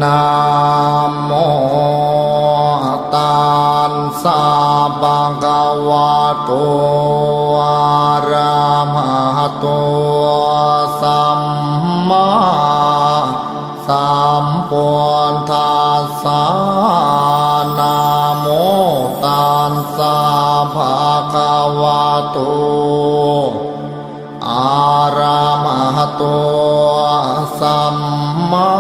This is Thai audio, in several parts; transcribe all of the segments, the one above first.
นะโมตัสสะภะคะวะโตอะระหะโตสัมมาสัมพุทธัสสะนะโมตัสสะภะคะวะโตอะระหะโตสัมมา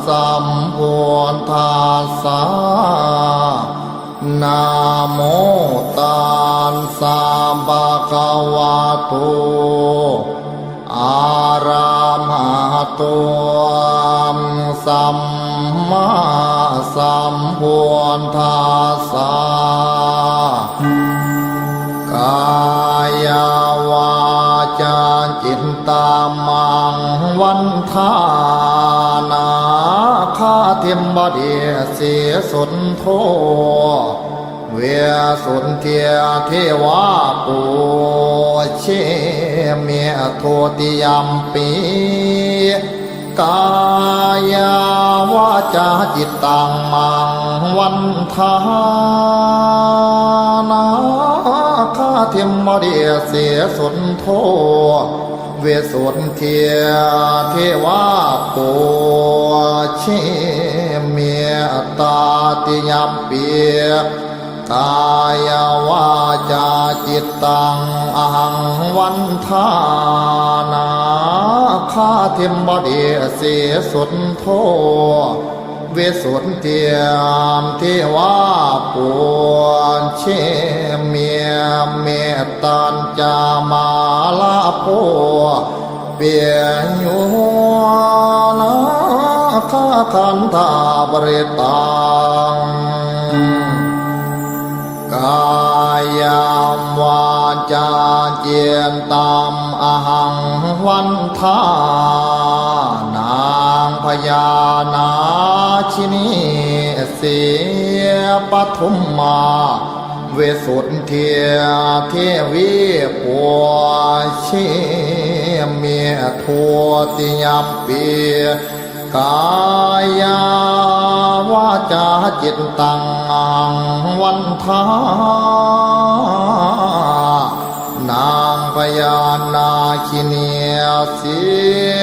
สัมพุทธัสสะนะโมตัสสะภะคะวะโตอะระหะโตสัมมาสัมพุทธัสสะกายวาจาจิตตามังวันทานาคาเทมบดีเสสุนโทเวสุนเทียเทวาปูเชเมโทติยัมปีกายวาจาจิตตังมังวันทานาคาเทมบดีเสสุนโทเวสุนเทียเทวาปูเชเมตาติยัมปีกายวาจาจิตตังอหังวันทานาคาเทมบดีเสสุนโทเวสุนเทียมเทวาปูเชเมเมตัญจามาลาโพเปียโยนาคาคันธาบริตังกายาวาจาเจียนตามอหังวันทานางพญานาชินีเสียปทุมมาเวสุนเทียเทวีปัวเชเมียทัวติยัมปีกายาวาจาจิตตังวันทานางพญานาคิเนียเสี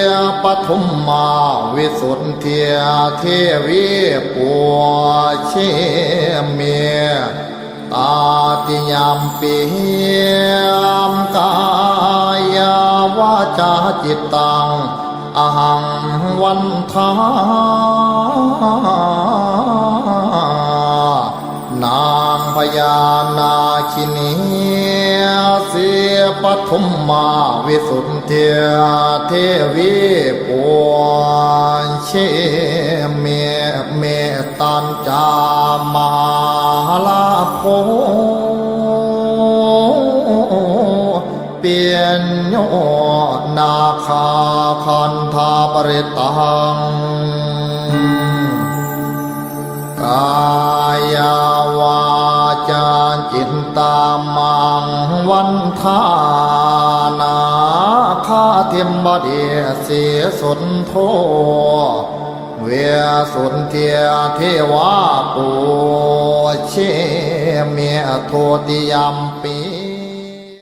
ยปทุมมาวิสุทธิเทียเทวีปัวเชเมียตาติยัมปีมกายาวาจาจิตตังอหังวันทานางพญานาคินีเสียปทุมมาวิสุทธิเทียเทวีปัวเชเมเมตัญจามาลาโพเปียนโยนาคาคันธาปริตังกายาวาจาจิตตามังวันทานาคาเทมบดีเสสุนโทเวสุนเทียเทวาปูเชเมโทติยัมปี